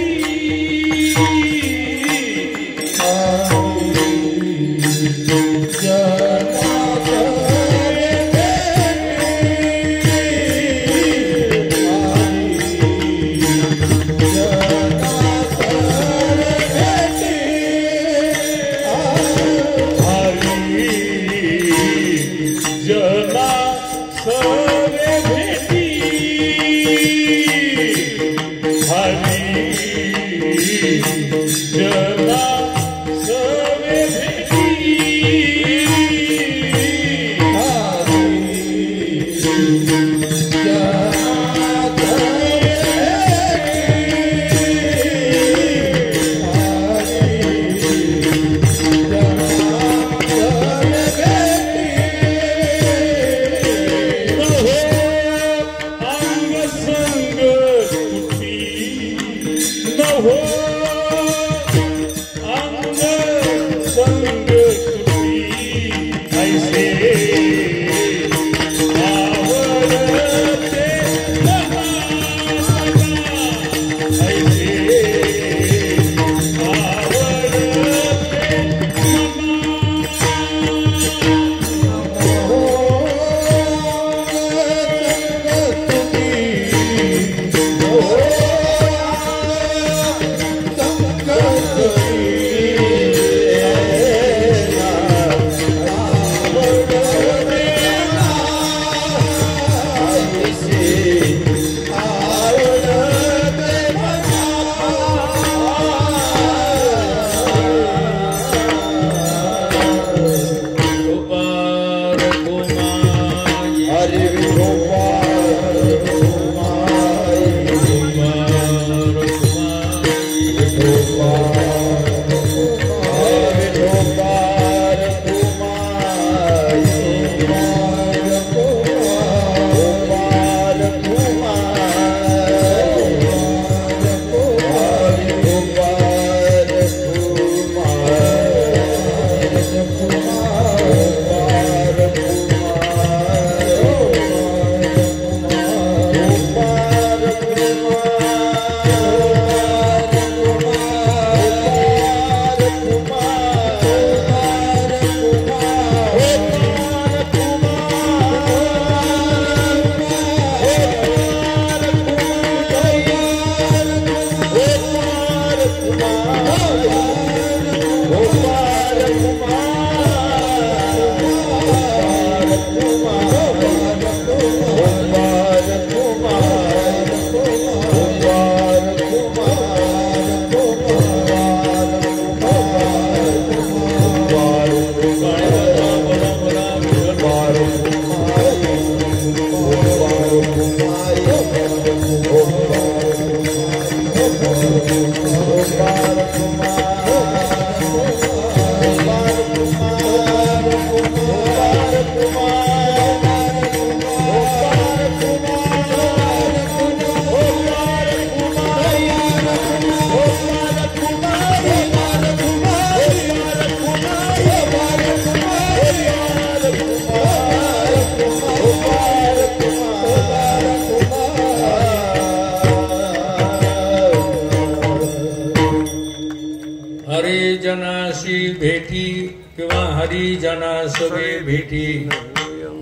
जनाशी भेटी किंवा हरिजनासवे भेटी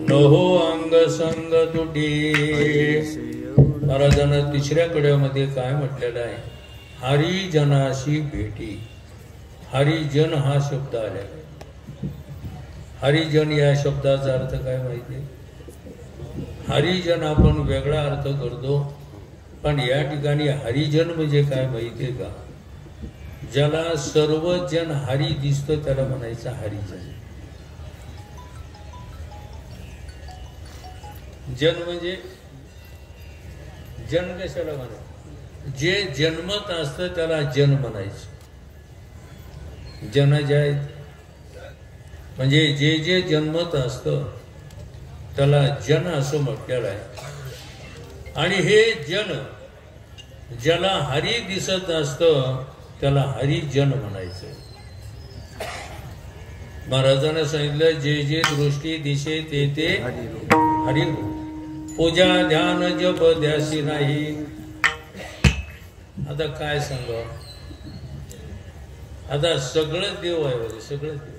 नहो अंग संग तुटी. महाराजांना तिसऱ्या कड्यामध्ये काय म्हटलेलं आहे? हरिजनाशी भेटी. हरिजन हा शब्द आलेला आहे. हरिजन या शब्दाचा अर्थ काय माहिती? हरिजन आपण वेगळा अर्थ करतो, पण या ठिकाणी हरिजन म्हणजे काय माहितीये का? ज्याला सर्व जन हरी दिसतो त्याला म्हणायचं हरिजन. जन म्हणजे जन कशाला म्हणायचं? जे जन्मत असतं त्याला जन म्हणायचं. जन जे आहेत म्हणजे जे जे जन्मत असतं त्याला जन असं म्हटलेलं आहे. आणि हे जन ज्याला हरी दिसत असतं त्याला हरिजन म्हणायचं. महाराजांना सांगितलं जे जे दृष्टी दिशे ते ते हरी. पूजा ध्यान जप ध्यासी नाही. आता काय सांगा? आता सगळंच देव आहे वगैरे, सगळंच देव.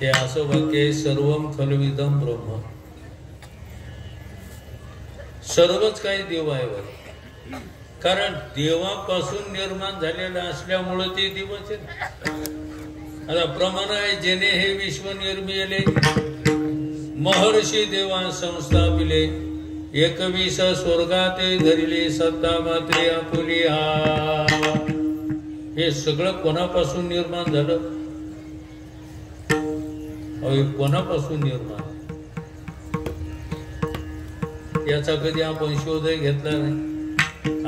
हे असं वाक्य सर्वम खलविदम ब्रह्म. सर्वच काही देव आहे वगैरे, कारण देवापासून निर्माण झालेलं असल्यामुळं ते दिवस आहे. आता प्रमाण आहे जेने हे विश्व निर्मिले महर्षी देवा संस्थापिले 21 स्वर्गाते धरिले सत्ता मात्रे आपुली हा. हे सगळं कोणापासून निर्माण झालं? कोणापासून निर्माण? याचा कधी आपण शोध घेतला नाही.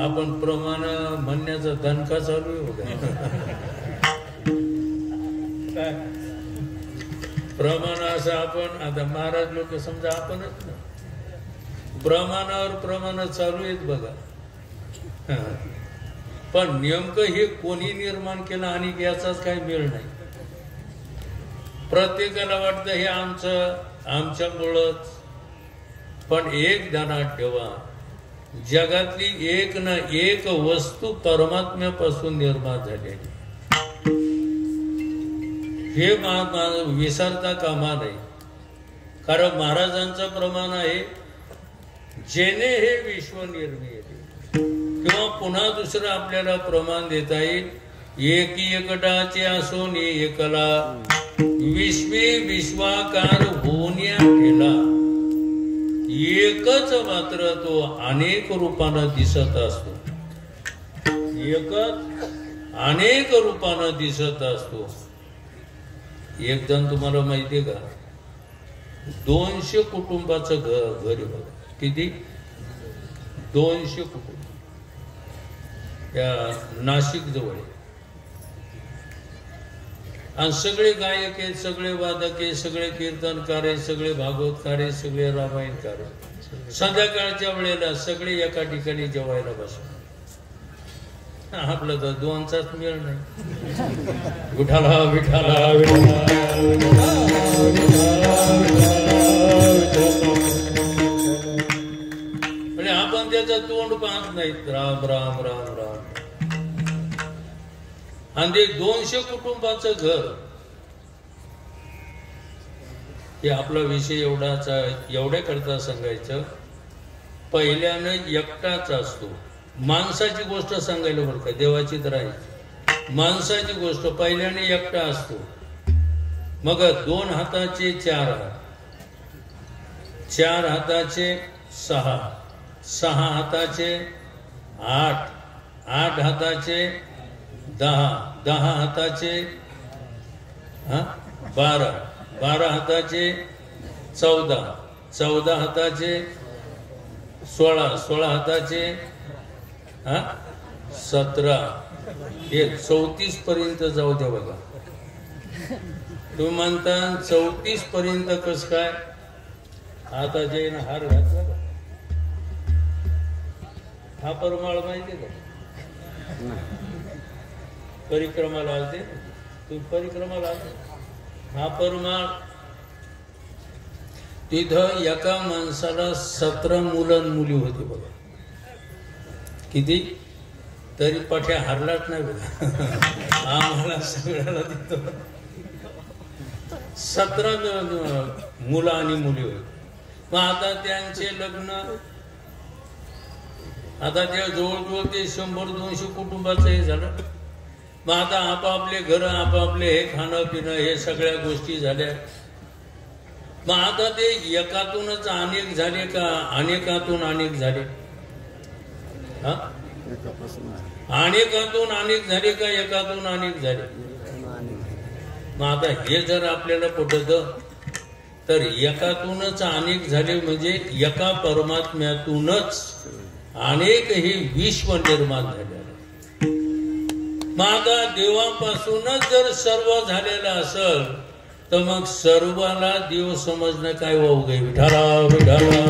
आपण प्रमाण म्हणण्याचा दणका चालू आहे बघा. काय प्रमाण असं आपण आता महाराज लोक समजा आपणच ना प्रमाणावर प्रमाण चालू आहेत बघा. पण नेमकं हे कोणी निर्माण केलं आणि याचाच काही मेळ नाही. प्रत्येकाला वाटतं हे आमच्यामुळंच. पण एक ध्यानात ठेवा, जगातली एक ना एक वस्तू परमात्म्यापासून निर्माण झालेली. हे विसरता कामा नाही. कारण महाराजांचं प्रमाण आहे जेने हे विश्व निर्मिले. किंवा पुन्हा दुसरं आपल्याला प्रमाण देता येईल एकी एकटाचे असून एकला विश्वे विश्वाकार होण्या केला. एकच मात्र तो अनेक रूपानं दिसत असतो. एकच अनेक रूपानं दिसत असतो. एक जण तुम्हाला माहितीये का 200 कुटुंबाचं घर आहे बघा. किती? 200 कुटुंब. या नाशिक जवळ. आणि सगळे गायक आहेत, सगळे वादक आहेत, सगळे कीर्तनकार आहेत, सगळे भागवतकार आहेत, सगळे रामायणकार आहेत. संध्याकाळच्या वेळेला सगळे एका ठिकाणी जेवायला बसतात. आपलं तर 2चाच मेळ नाही. विठाला विठाला म्हणजे आपण त्याचं तोंड पाहत नाहीत. राम राम राम राम. आणि ते 200 कुटुंबाचं घर. हे आपला विषय एवढ्या करता सांगायचं. पहिल्यानं एकटाच असतो. माणसाची गोष्ट सांगायला बरं का, देवाची तर आहे. माणसाची गोष्ट पहिल्याने एकटा असतो. मग 2 हाताचे 4 हात, 4 हाताचे 6, 6 हाताचे 8, 8 हाताचे 10, 10 हाताचे 12, 12 हाताचे 14, 14 हाताचे 16, 16 हाताचे 17, 34 पर्यंत जाऊ द्या बघा. तुम्ही म्हणता 34 पर्यंत कस काय? आता जे हार घातला का? हा परमाळ माहिती का? परिक्रमाला आलते तुम्ही, परिक्रमाला आलते. हा परमाळ तिथं एका माणसाला 17 मुलं मुली होती बघा. किती? तरी पठ्या हरलाच नाही बघा. आम्हाला सगळ्याला देतो 17 मुलं आणि मुली होती. मग आता त्यांचे लग्न आता त्या जवळजवळ ते 100-200 कुटुंबाचं हे झालं. मग आता आपापले घर आपापले हे खाणं पिणं हे सगळ्या गोष्टी झाल्या. मग आता ते एकातूनच अनेक झाले का अनेकातून अनेक झाले? हा, अनेकातून अनेक झाले का एकातून अनेक झाले? मग आता हे जर आपल्याला पटत तर एकातूनच अनेक झाले म्हणजे एका परमात्म्यातूनच अनेक हे विश्व निर्माण झाले. मग आता देवापासूनच जर सर्व झालेलं असेल तर मग सर्वाला देव समजणं काय वावगे? विठाला विठाला.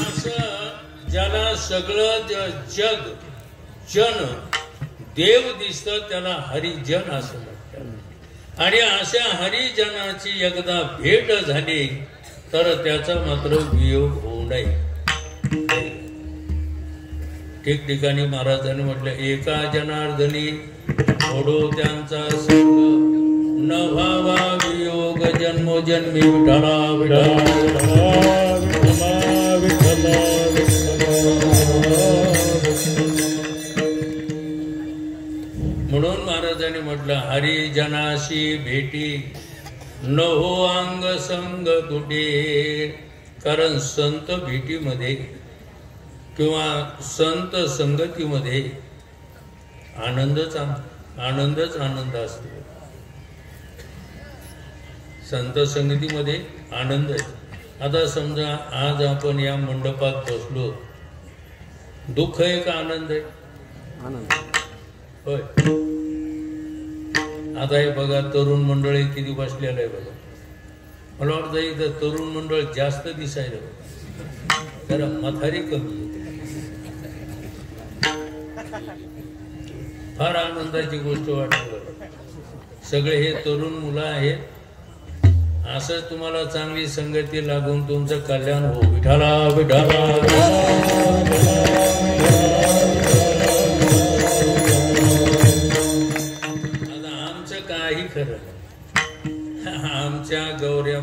असं ज्याला सगळं जग जन देव दिसतं त्याला हरिजन असं म्हणतात. आणि अशा हरिजनाची एकदा भेट झाली तर त्याचा मात्र वियोग होऊ नये. ठिकठिकाणी महाराजांनी म्हटलं एका जनार्दनी ओढो त्यांचा संग न व्हावा वियोग जन्मोजन्मी विठाला विठाला. म्हणून महाराजांनी म्हटलं हरिजनाशी भेटी न हो अंग संग तुटे. कारण संत भेटीमध्ये किंवा संत संगतीमध्ये आनंदच आनंद असतो. संत संगतीमध्ये आनंद आहे. आता समजा आज आपण या मंडपात बसलो, दुःख आहे का आनंद आहे? होय. आता हे बघा तरुण मंडळी किती बसलेलं आहे बघा. मला वाटतं इथं तरुण मंडळ जास्त दिसायला बघा, जरा म्हातारी कमी. फार आनंदाची गोष्ट वाटते बघा. सगळे हे तरुण मुलं आहेत. असंच तुम्हाला चांगली संगती लागून तुमचं कल्याण हो. विठाला विठाला. आता आमचं काही खरं आमच्या गौऱ्या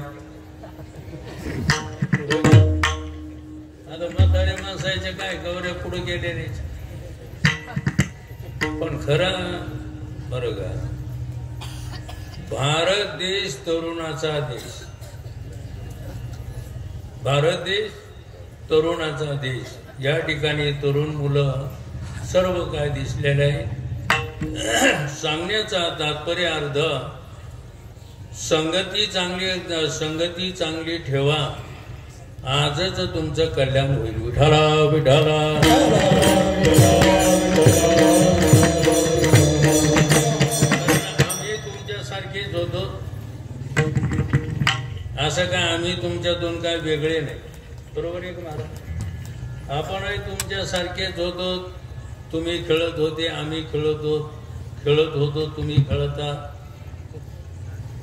आता म्हातारे माणसाचे काय गौऱ्या पुढे गेले नाही. पण खरं बरं का, भारत देश तरुणाचा देश. भारत देश तरुणाचा देश. या ठिकाणी तरुण मुलं सर्व काय दिसलेलं आहे. सांगण्याचा तात्पर्य अर्थ संगती चांगली ठेवा. आजच तुमचं कल्याण होईल. विठाला विठाला. आम्ही तुमच्यासारखेच होतो असं काय आम्ही तुमच्यातून काय वेगळे नाही. बरोबर आहे का महाराज? आपणही तुमच्यासारखेच होतो. तुम्ही खेळत होते आम्ही खेळत होतो तुम्ही खेळता.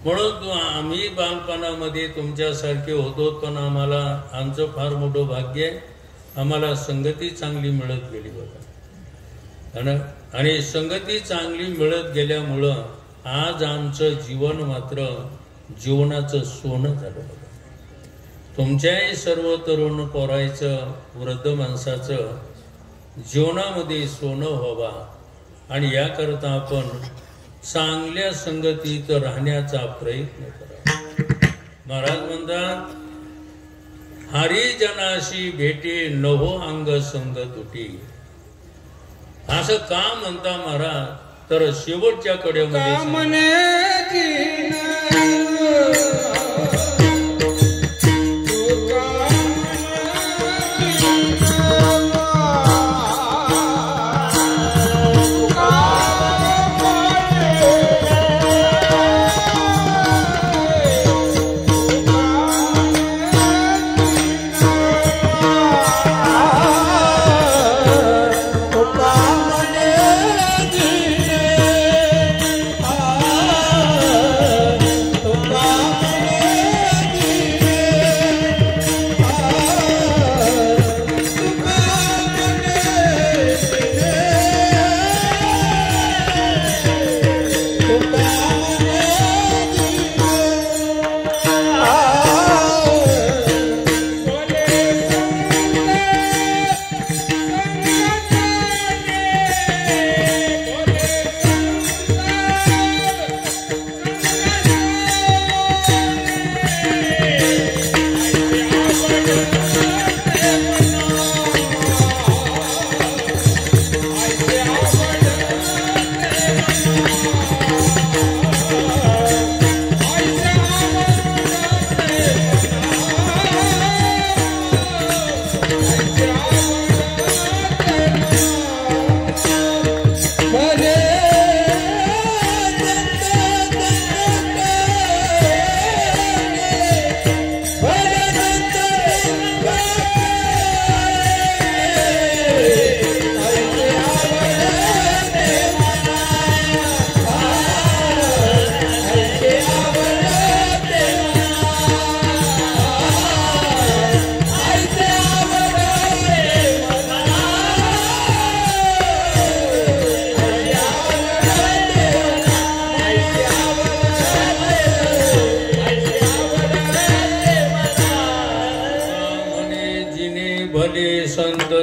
म्हणून आम्ही बालपणामध्ये तुमच्यासारखे होतो. पण आम्हाला आमचं फार मोठं भाग्य आहे. आम्हाला संगती चांगली मिळत गेली बघा. आणि संगती चांगली मिळत गेल्यामुळं आज आमचं जीवन मात्र जीवनाचं सोनं झालं बघा. तुमच्याही सर्व तरुण पोरायचं वृद्ध माणसाचं जीवनामध्ये सोनं व्हावा आणि याकरता आपण चांगल्या संगतीत राहण्याचा प्रयत्न करा. महाराज म्हणतात हरिजनाशी भेटे नहो अंग संग तुटी. असं का म्हणता महाराज? तर शेवटच्या कड्यामध्ये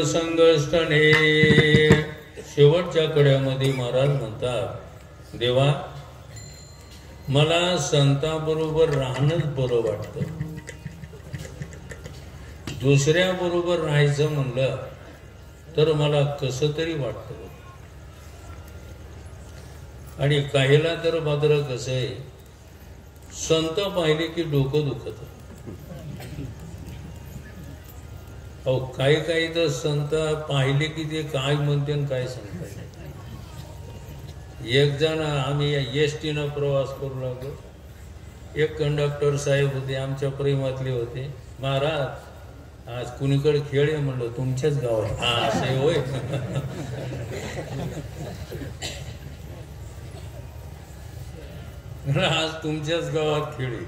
संगष्टने. शेवटच्या कड्यामध्ये महाराज म्हणतात, देवा मला संताबरोबर राहणंच बरं वाटतं. दुसऱ्या बरोबर राहायचं म्हणलं तर मला कसं तरी वाटतं. आणि काहीला तर मात्र कसं आहे, संत पाहिले की डोकं दुखत. अहो काही तर संत पाहिले की ते काय म्हणते आणि काय सांगतात. एक जण आम्ही एसटी न प्रवास करू लागलो. एक कंडक्टर साहेब होते, आमच्या प्रेमातले होते. महाराज आज कुणीकडे खेळ आहे म्हणलं, तुमच्याच गावात. हा असे होय. आज तुमच्याच गावात खेळ आहे.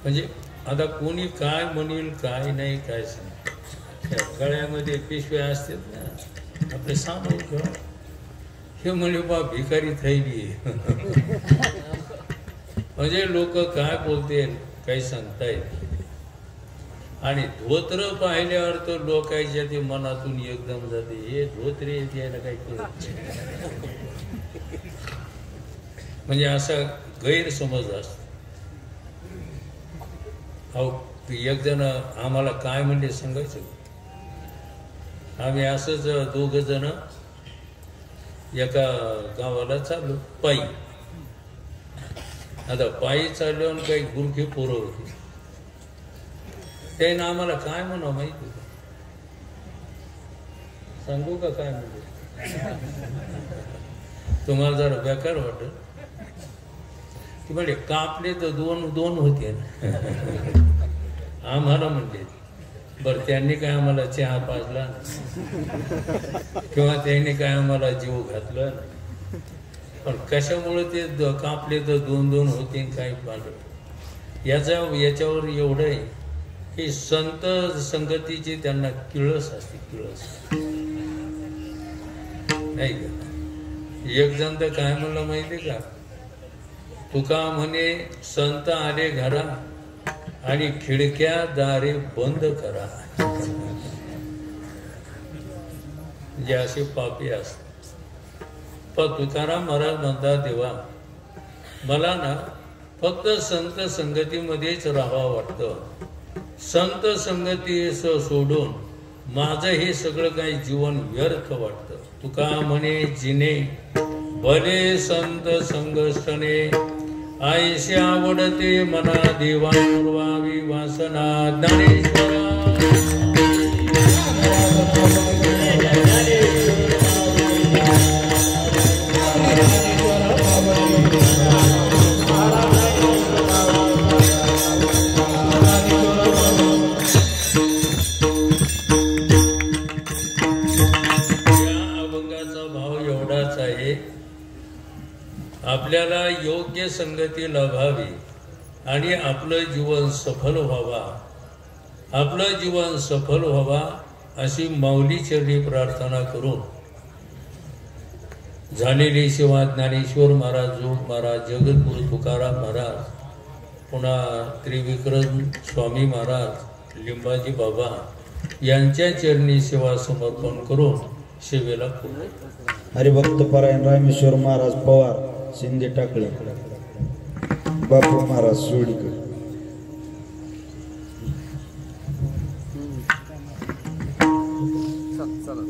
म्हणजे आता कोणी काय म्हणेल काय नाही काय सांग. गळ्यामध्ये पिशव्या असतात ना आपले सामान खेळ. हे म्हणे बा भिकारी थैली. म्हणजे लोक काय बोलते काही सांगतायत. आणि धोत्र पाहिल्यावर तर लोकांच्या ते मनातून एकदम जाते, हे धोत्रे यायला काही कळत. म्हणजे असा गैरसमज असतो. अहो एक जण आम्हाला काय म्हणले सांगायचं. आम्ही असंच 2 जण एका गावाला चाललो पायी. आता पायी चाललो आणि काही गुरखी पोरं होती. त्यानं आम्हाला काय म्हणा माहिती सांगू का काय म्हणजे तुम्हाला जरा बेकार वाटत. की म्हणजे कापले तर 2 होते आम्हाला म्हणले. बरं त्यांनी काय आम्हाला चहा पाजला किंवा त्यांनी काय आम्हाला जीव घातला. पण कशामुळे ते कापले तर 2 होते काय पाहिलं. याच्यावर एवढं आहे की संत संगतीची त्यांना किळस असते. किळस नाही का. एक जण तर काय म्हणलं माहिती का, तुका म्हणे संत आले घरा आणि खिडक्या दारे बंद करा. जे असे पापी असतात. पण तुकाराम महाराज म्हणतात, देवा मला ना फक्त संत संगतीमध्येच राहावं वाटतं. संत संगती सोडून माझं हे सगळं काही जीवन व्यर्थ वाटतं. तुका म्हणे जिने भले संत संगष्टने, आयशी आवडते मना देवा पूर्वावी वासना. ज्ञानेश्वरा आपल्याला योग्य संगती लाभावी आणि आपलं जीवन सफल व्हावा. आपलं जीवन सफल व्हावा अशी माऊलीचरणी प्रार्थना करून झालेली सेवा ज्ञानेश्वर महाराज, जोग महाराज, जगद्गुरु तुकाराम महाराज, पुन्हा त्रिविक्रम स्वामी महाराज, लिंबाजी बाबा यांच्या चरणी सेवा समर्पण करून सेवेला हरिभक्त परायण रामेश्वर महाराज पवार, शिंदे टाकळे, बापू महाराज सोडीकर. चला